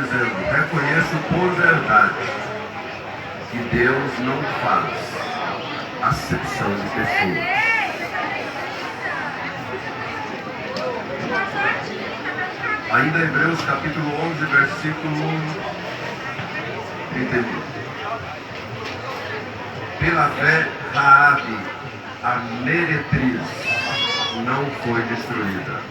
dizendo: reconheço por verdade que Deus não faz acepção de pessoas. Ainda Hebreus capítulo 11, versículo 31. Pela fé, Raabe, a meretriz, não foi destruída.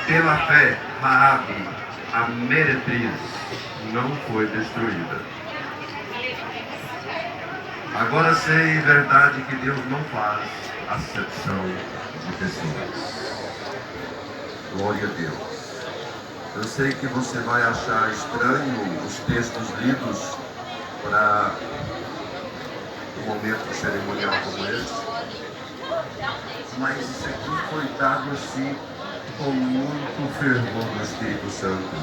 Pela fé, Raabe, a meretriz, não foi destruída. Agora sei em verdade que Deus não faz acepção de pessoas. Glória a Deus. Eu sei que você vai achar estranho os textos lidos para um momento cerimonial como esse, mas isso aqui foi dado assim com muito fervor do Espírito Santo.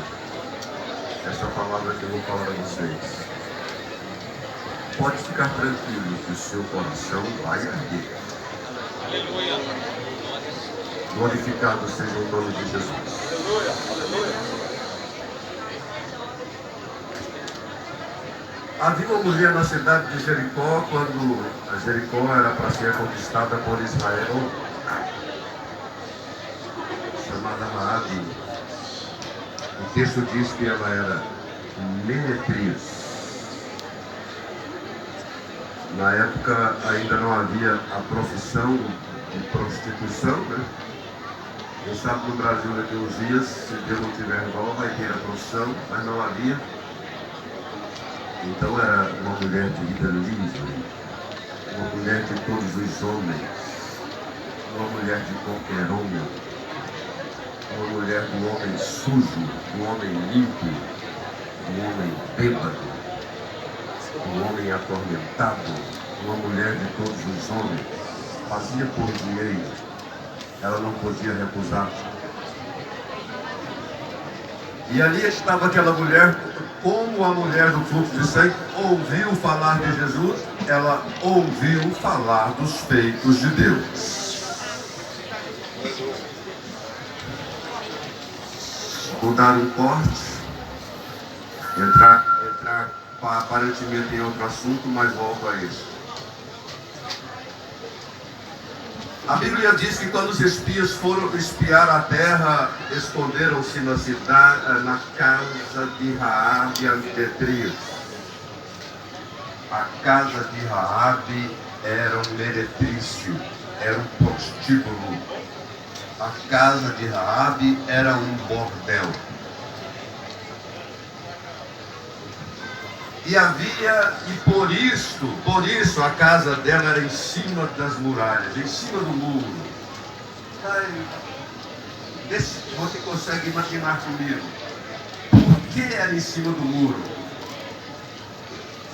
Essa palavra que eu vou falar a vocês. Pode ficar tranquilo que o seu coração vai arder. Aleluia. Glorificado seja o nome de Jesus. Aleluia. Aleluia. Havia uma mulher na cidade de Jericó, quando a Jericó era para ser conquistada por Israel, chamada Raabe. O texto diz que ela era meretriz. Na época ainda não havia a profissão de prostituição, né? Quem sabe no Brasil daqui a uns dias, se Deus não tiver dó, vai ter a profissão, mas não havia. Então era uma mulher de vida livre, uma mulher de todos os homens, uma mulher de qualquer homem, uma mulher do homem sujo, do homem limpo, do homem bêbado, do homem atormentado, uma mulher de todos os homens, fazia por dinheiro, ela não podia recusar. E ali estava aquela mulher, como a mulher do fluxo de sangue ouviu falar de Jesus, ela ouviu falar dos feitos de Deus. Vou dar um corte, entrar aparentemente em outro assunto, mas volto a isso. A Bíblia diz que quando os espias foram espiar a terra, esconderam-se na cidade, na casa de Raabe, a meretriz. A casa de Raabe era um meretrício, era um prostíbulo. A casa de Raabe era um bordel. E havia, e por isso a casa dela era em cima das muralhas, em cima do muro. Você consegue imaginar comigo? Por que era em cima do muro?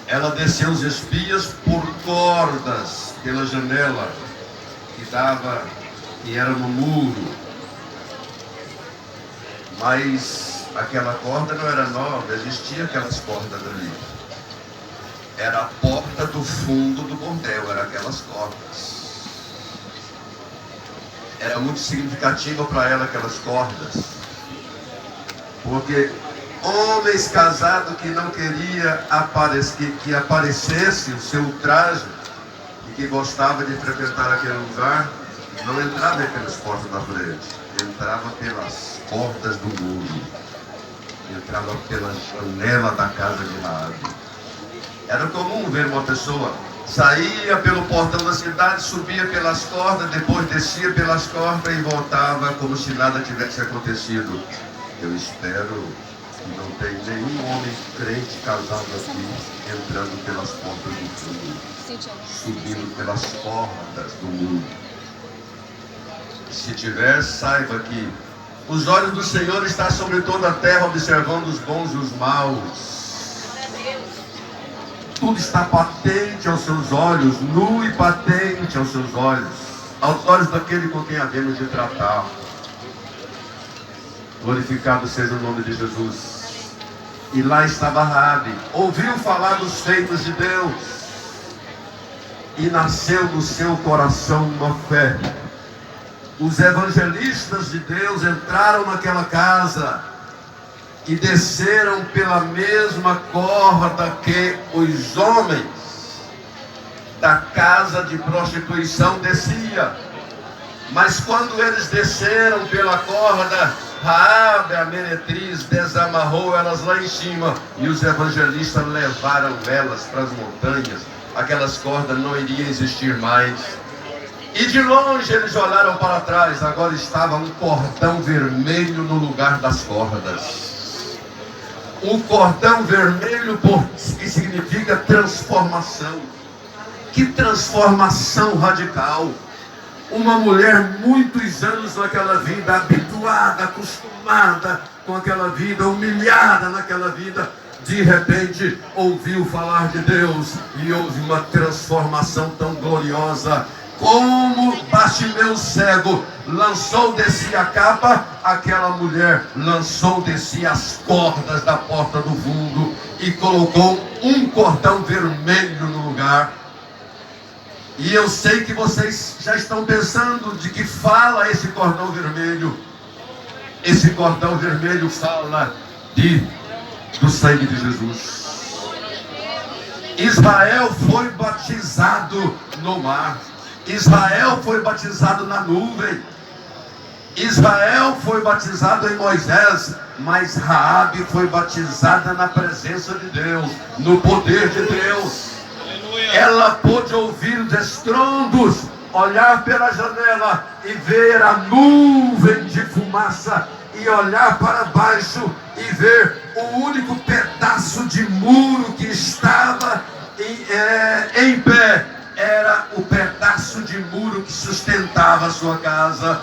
Ela desceu os espias por cordas pela janela que era no muro. Mas aquela corda não era nova, existia aquelas cordas ali. Era a porta do fundo do bordel, eram aquelas cordas. Era muito significativa para ela aquelas cordas, porque homens casados que não queriam que aparecesse o seu traje e que gostava de frequentar aquele lugar, não entrava pelas portas da frente, entrava pelas portas do muro, entrava pela janela da casa de Raabe. Era comum ver uma pessoa saía pelo portão da cidade, subia pelas cordas, depois descia pelas cordas e voltava como se nada tivesse acontecido. Eu espero que não tenha nenhum homem crente casado aqui entrando pelas portas do fundo, subindo pelas cordas do mundo. Se tiver, saiba que os olhos do Senhor estão sobre toda a terra, observando os bons e os maus. Tudo está patente aos seus olhos, nu e patente aos seus olhos, aos olhos daquele com quem havemos de tratar. Glorificado seja o nome de Jesus. E lá estava Raabe, ouviu falar dos feitos de Deus, e nasceu no seu coração uma fé. Os evangelistas de Deus entraram naquela casa e desceram pela mesma corda que os homens da casa de prostituição descia. Mas quando eles desceram pela corda, Raabe, a meretriz, desamarrou elas lá em cima, e os evangelistas levaram elas para as montanhas. Aquelas cordas não iriam existir mais. E de longe eles olharam para trás, agora estava um cordão vermelho no lugar das cordas. Um cordão vermelho, que significa transformação. Que transformação radical! Uma mulher muitos anos naquela vida, habituada, acostumada com aquela vida, humilhada naquela vida, de repente ouviu falar de Deus e houve uma transformação tão gloriosa. Como Bartimeu cego lançou de si a capa, aquela mulher lançou de si as cordas da porta do fundo e colocou um cordão vermelho no lugar. E eu sei que vocês já estão pensando de que fala esse cordão vermelho. Esse cordão vermelho fala do sangue de Jesus. Israel foi batizado no mar. Israel foi batizado na nuvem. Israel foi batizado em Moisés. Mas Raabe foi batizada na presença de Deus, no poder de Deus. Ela pôde ouvir os estrondos, olhar pela janela e ver a nuvem de fumaça, e olhar para baixo e ver o único pedaço de muro que estava em pé. Era o pedaço de muro que sustentava a sua casa.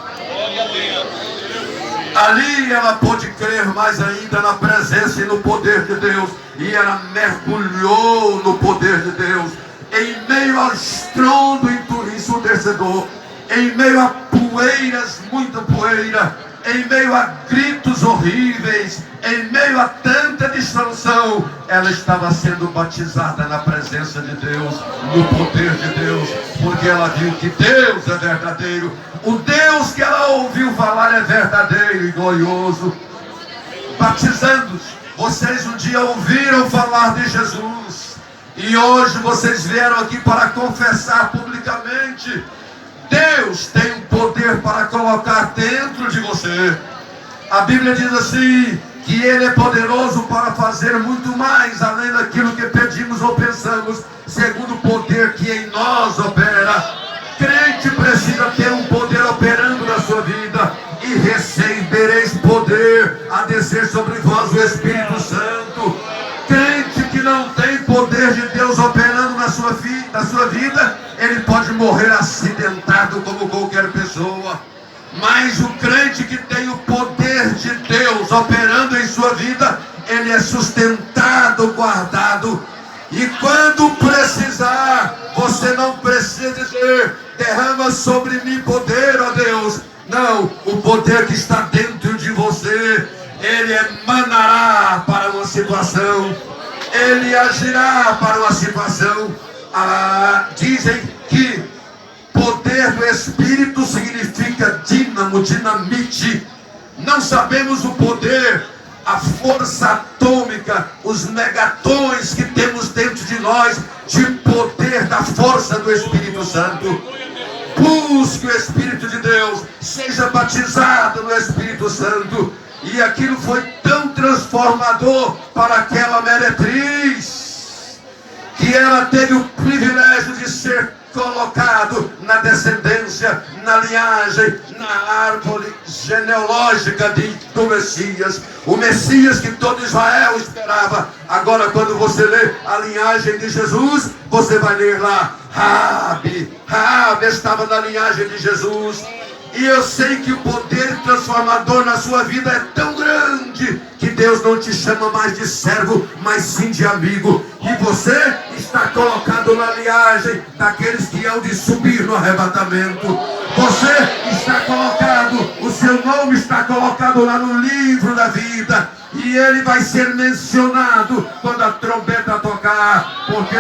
Ali ela pôde crer mais ainda na presença e no poder de Deus, e ela mergulhou no poder de Deus. Em meio ao estrondo ensurdecedor, em meio a poeiras, muita poeira, em meio a gritos horríveis, em meio a tanta destruição, ela estava sendo batizada na presença de Deus, no poder de Deus, porque ela viu que Deus é verdadeiro. O Deus que ela ouviu falar é verdadeiro e glorioso. Batizando-os, vocês um dia ouviram falar de Jesus, e hoje vocês vieram aqui para confessar publicamente. Deus tem um poder para colocar dentro de você. A Bíblia diz assim, que Ele é poderoso para fazer muito mais, além daquilo que pedimos ou pensamos, segundo o poder que em nós opera. Crente precisa ter um poder operando na sua vida, e recebereis poder a descer sobre vós o Espírito Santo. Crente que não tem poder de Deus operando na sua vida, ele pode morrer acidentado como qualquer pessoa. Mas o crente que tem o poder de Deus operando em sua vida, ele é sustentado, guardado. E quando precisar, você não precisa dizer, derrama sobre mim poder, ó Deus. Não, o poder que está dentro de você, ele emanará para uma situação, ele agirá para uma situação. Dizem que poder do Espírito significa dínamo, dinamite. Não sabemos o poder, a força atômica, os megatons que temos dentro de nós, de poder da força do Espírito Santo. Busque o Espírito de Deus, seja batizado no Espírito Santo. E aquilo foi tão transformador para aquela meretriz, que ela teve o privilégio de ser colocado na descendência, na linhagem, na árvore genealógica do Messias. O Messias que todo Israel esperava. Agora, quando você lê a linhagem de Jesus, você vai ler lá, Raabe estava na linhagem de Jesus. E eu sei que o poder transformador na sua vida é tão grande, que Deus não te chama mais de servo, mas sim de amigo. E você está colocado na linhagem daqueles que hão de subir no arrebatamento. Você está colocado, o seu nome está colocado lá no livro da vida. E ele vai ser mencionado quando a trombeta tocar, porque